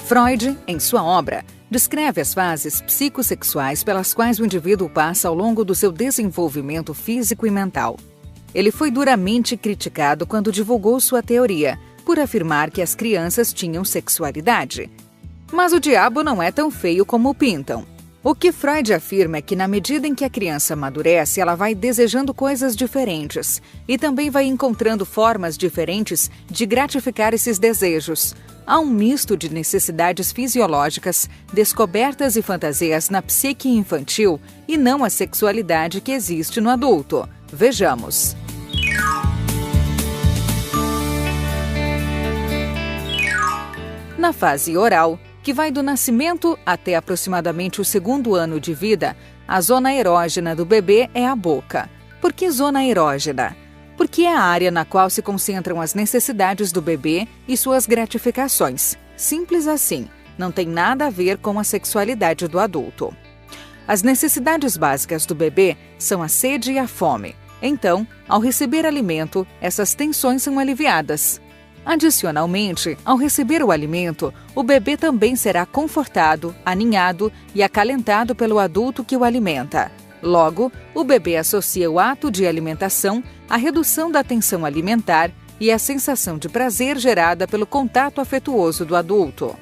Freud, em sua obra, descreve as fases psicossexuais pelas quais o indivíduo passa ao longo do seu desenvolvimento físico e mental. Ele foi duramente criticado quando divulgou sua teoria, por afirmar que as crianças tinham sexualidade. Mas o diabo não é tão feio como o pintam. O que Freud afirma é que, na medida em que a criança amadurece, ela vai desejando coisas diferentes e também vai encontrando formas diferentes de gratificar esses desejos. Há um misto de necessidades fisiológicas, descobertas e fantasias na psique infantil e não a sexualidade que existe no adulto. Vejamos. Na fase oral, que vai do nascimento até aproximadamente o 2º ano de vida, a zona erógena do bebê é a boca. Por que zona erógena? Porque é a área na qual se concentram as necessidades do bebê e suas gratificações. Simples assim, não tem nada a ver com a sexualidade do adulto. As necessidades básicas do bebê são a sede e a fome. Então, ao receber alimento, essas tensões são aliviadas. Adicionalmente, ao receber o alimento, o bebê também será confortado, aninhado e acalentado pelo adulto que o alimenta. Logo, o bebê associa o ato de alimentação à redução da tensão alimentar e à sensação de prazer gerada pelo contato afetuoso do adulto.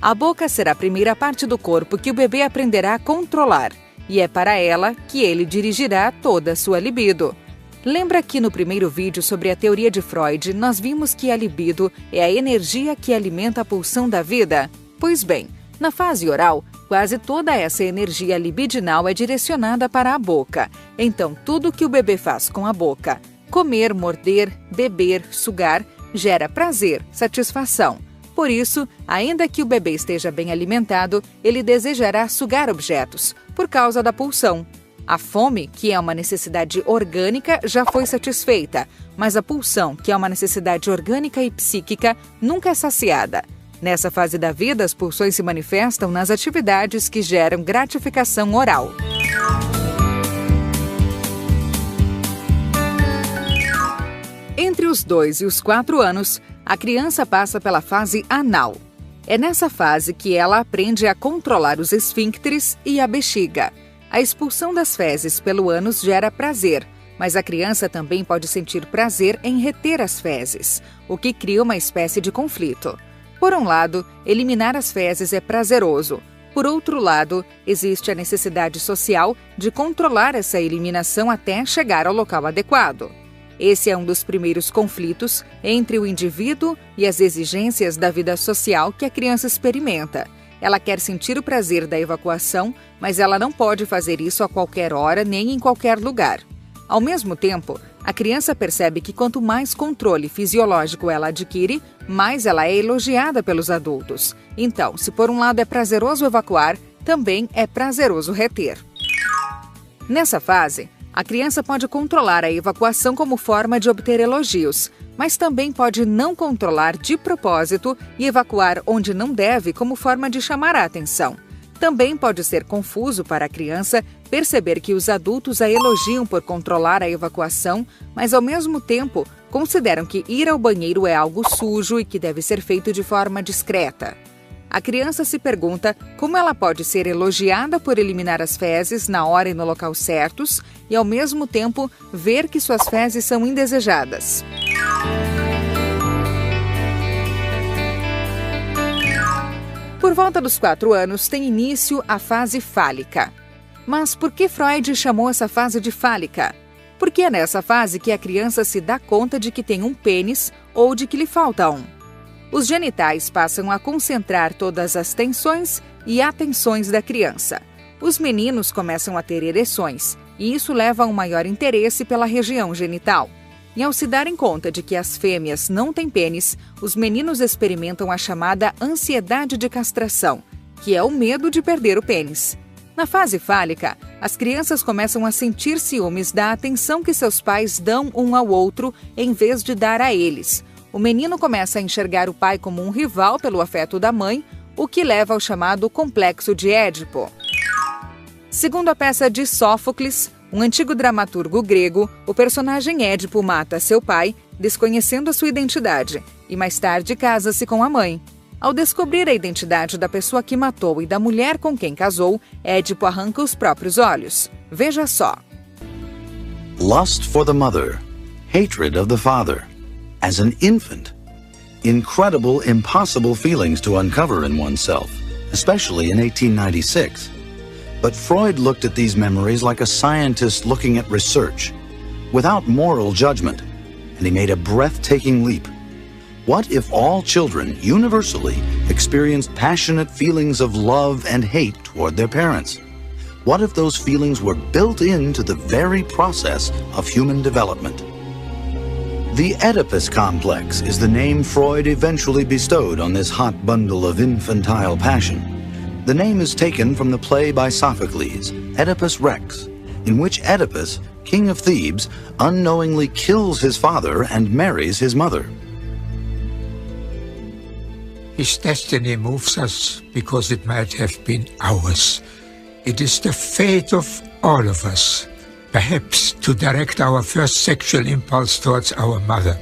A boca será a primeira parte do corpo que o bebê aprenderá a controlar, e é para ela que ele dirigirá toda a sua libido. Lembra que no primeiro vídeo sobre a teoria de Freud, nós vimos que a libido é a energia que alimenta a pulsão da vida? Pois bem, na fase oral, quase toda essa energia libidinal é direcionada para a boca. Então, tudo que o bebê faz com a boca, comer, morder, beber, sugar, gera prazer, satisfação. Por isso, ainda que o bebê esteja bem alimentado, ele desejará sugar objetos, por causa da pulsão. A fome, que é uma necessidade orgânica, já foi satisfeita, mas a pulsão, que é uma necessidade orgânica e psíquica, nunca é saciada. Nessa fase da vida, as pulsões se manifestam nas atividades que geram gratificação oral. Entre os 2 e os 4 anos, a criança passa pela fase anal. É nessa fase que ela aprende a controlar os esfíncteres e a bexiga. A expulsão das fezes pelo ânus gera prazer, mas a criança também pode sentir prazer em reter as fezes, o que cria uma espécie de conflito. Por um lado, eliminar as fezes é prazeroso. Por outro lado, existe a necessidade social de controlar essa eliminação até chegar ao local adequado. Esse é um dos primeiros conflitos entre o indivíduo e as exigências da vida social que a criança experimenta. Ela quer sentir o prazer da evacuação, mas ela não pode fazer isso a qualquer hora nem em qualquer lugar. Ao mesmo tempo, a criança percebe que quanto mais controle fisiológico ela adquire, mais ela é elogiada pelos adultos. Então, se por um lado é prazeroso evacuar, também é prazeroso reter. Nessa fase, a criança pode controlar a evacuação como forma de obter elogios, mas também pode não controlar de propósito e evacuar onde não deve como forma de chamar a atenção. Também pode ser confuso para a criança perceber que os adultos a elogiam por controlar a evacuação, mas ao mesmo tempo consideram que ir ao banheiro é algo sujo e que deve ser feito de forma discreta. A criança se pergunta como ela pode ser elogiada por eliminar as fezes na hora e no local certos e, ao mesmo tempo, ver que suas fezes são indesejadas. Por volta dos 4 anos, tem início a fase fálica. Mas por que Freud chamou essa fase de fálica? Porque é nessa fase que a criança se dá conta de que tem um pênis ou de que lhe falta um. Os genitais passam a concentrar todas as tensões e atenções da criança. Os meninos começam a ter ereções, e isso leva a um maior interesse pela região genital. E ao se darem conta de que as fêmeas não têm pênis, os meninos experimentam a chamada ansiedade de castração, que é o medo de perder o pênis. Na fase fálica, as crianças começam a sentir ciúmes da atenção que seus pais dão um ao outro em vez de dar a eles. O menino começa a enxergar o pai como um rival pelo afeto da mãe, o que leva ao chamado complexo de Édipo. Segundo a peça de Sófocles, um antigo dramaturgo grego, o personagem Édipo mata seu pai, desconhecendo a sua identidade, e mais tarde casa-se com a mãe. Ao descobrir a identidade da pessoa que matou e da mulher com quem casou, Édipo arranca os próprios olhos. Veja só. Lust for the mother, hatred of the father. As an infant, incredible, impossible feelings to uncover in oneself, especially in 1896. But Freud looked at these memories like a scientist looking at research, without moral judgment, and he made a breathtaking leap. What if all children universally experienced passionate feelings of love and hate toward their parents? What if those feelings were built into the very process of human development? The Oedipus complex is the name Freud eventually bestowed on this hot bundle of infantile passion. The name is taken from the play by Sophocles, Oedipus Rex, in which Oedipus, king of Thebes, unknowingly kills his father and marries his mother. His destiny moves us because it might have been ours. It is the fate of all of us, perhaps to direct our first sexual impulse towards our mother,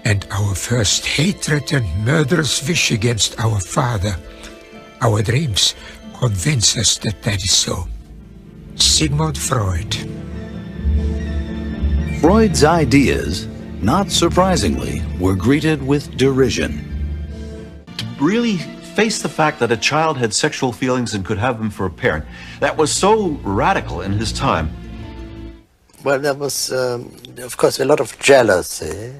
and our first hatred and murderous wish against our father. Our dreams convince us that that is so. Sigmund Freud. Freud's ideas, not surprisingly, were greeted with derision. Really face the fact that a child had sexual feelings and could have them for a parent. That was so radical in his time. Well, there was, of course, a lot of jealousy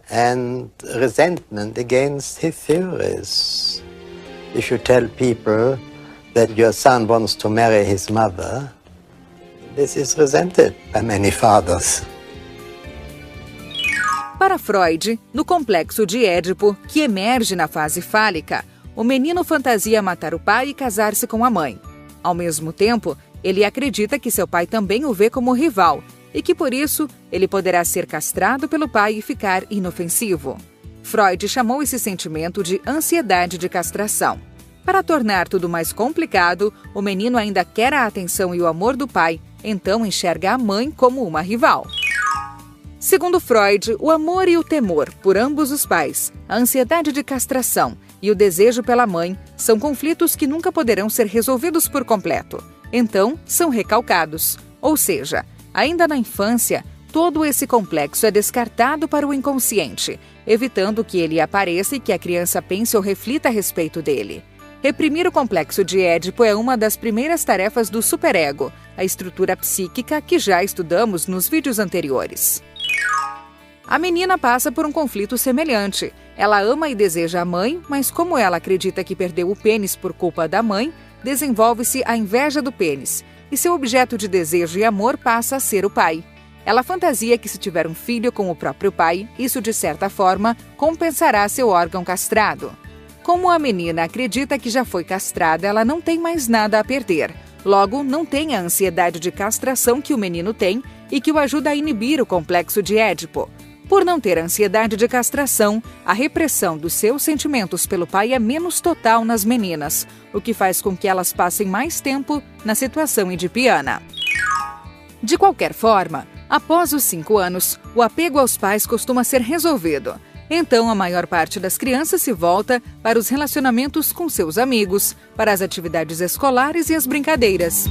and resentment against his theories. If you tell people that your son wants to marry his mother, this is resented by many fathers. Para Freud, no complexo de Édipo, que emerge na fase fálica, o menino fantasia matar o pai e casar-se com a mãe. Ao mesmo tempo, ele acredita que seu pai também o vê como rival e que, por isso, ele poderá ser castrado pelo pai e ficar inofensivo. Freud chamou esse sentimento de ansiedade de castração. Para tornar tudo mais complicado, o menino ainda quer a atenção e o amor do pai, então enxerga a mãe como uma rival. Segundo Freud, o amor e o temor por ambos os pais, a ansiedade de castração e o desejo pela mãe são conflitos que nunca poderão ser resolvidos por completo. Então, são recalcados. Ou seja, ainda na infância, todo esse complexo é descartado para o inconsciente, evitando que ele apareça e que a criança pense ou reflita a respeito dele. Reprimir o complexo de Édipo é uma das primeiras tarefas do superego, a estrutura psíquica que já estudamos nos vídeos anteriores. A menina passa por um conflito semelhante. Ela ama e deseja a mãe, mas como ela acredita que perdeu o pênis por culpa da mãe, desenvolve-se a inveja do pênis, e seu objeto de desejo e amor passa a ser o pai. Ela fantasia que se tiver um filho com o próprio pai, isso de certa forma compensará seu órgão castrado. Como a menina acredita que já foi castrada, ela não tem mais nada a perder. Logo, não tem a ansiedade de castração que o menino tem e que o ajuda a inibir o complexo de Édipo. Por não ter ansiedade de castração, a repressão dos seus sentimentos pelo pai é menos total nas meninas, o que faz com que elas passem mais tempo na situação edipiana. De qualquer forma, após os 5 anos, o apego aos pais costuma ser resolvido. Então, a maior parte das crianças se volta para os relacionamentos com seus amigos, para as atividades escolares e as brincadeiras.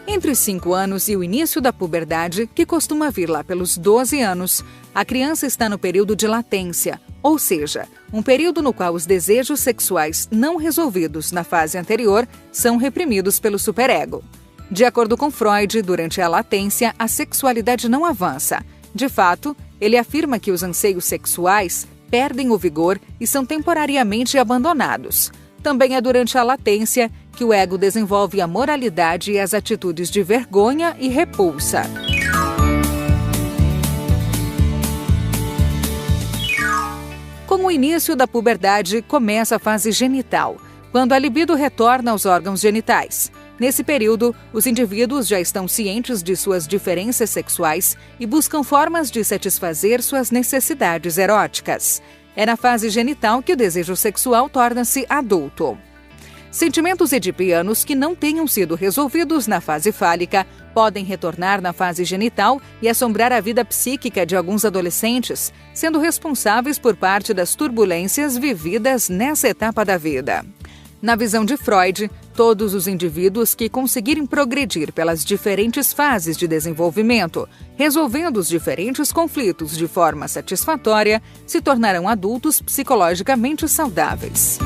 Entre os 5 anos e o início da puberdade, que costuma vir lá pelos 12 anos, a criança está no período de latência, ou seja, um período no qual os desejos sexuais não resolvidos na fase anterior são reprimidos pelo superego. De acordo com Freud, durante a latência, a sexualidade não avança. De fato, ele afirma que os anseios sexuais perdem o vigor e são temporariamente abandonados. Também é durante a latência que o ego desenvolve a moralidade e as atitudes de vergonha e repulsa. Com o início da puberdade, começa a fase genital, quando a libido retorna aos órgãos genitais. Nesse período, os indivíduos já estão cientes de suas diferenças sexuais e buscam formas de satisfazer suas necessidades eróticas. É na fase genital que o desejo sexual torna-se adulto. Sentimentos edipianos que não tenham sido resolvidos na fase fálica podem retornar na fase genital e assombrar a vida psíquica de alguns adolescentes, sendo responsáveis por parte das turbulências vividas nessa etapa da vida. Na visão de Freud, todos os indivíduos que conseguirem progredir pelas diferentes fases de desenvolvimento, resolvendo os diferentes conflitos de forma satisfatória, se tornarão adultos psicologicamente saudáveis.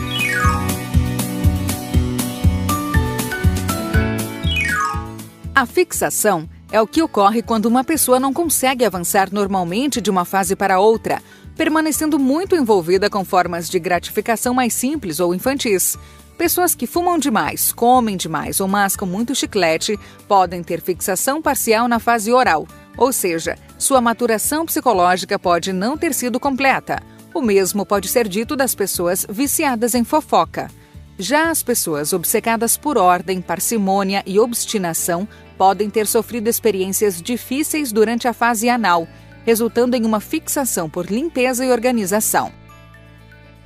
A fixação é o que ocorre quando uma pessoa não consegue avançar normalmente de uma fase para outra, permanecendo muito envolvida com formas de gratificação mais simples ou infantis. Pessoas que fumam demais, comem demais ou mascam muito chiclete podem ter fixação parcial na fase oral, ou seja, sua maturação psicológica pode não ter sido completa. O mesmo pode ser dito das pessoas viciadas em fofoca. Já as pessoas obcecadas por ordem, parcimônia e obstinação podem ter sofrido experiências difíceis durante a fase anal, resultando em uma fixação por limpeza e organização.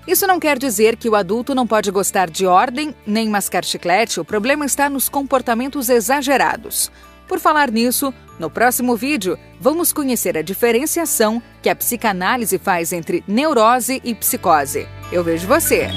Isso não quer dizer que o adulto não pode gostar de ordem nem mascar chiclete, o problema está nos comportamentos exagerados. Por falar nisso, no próximo vídeo, vamos conhecer a diferenciação que a psicanálise faz entre neurose e psicose. Eu vejo você!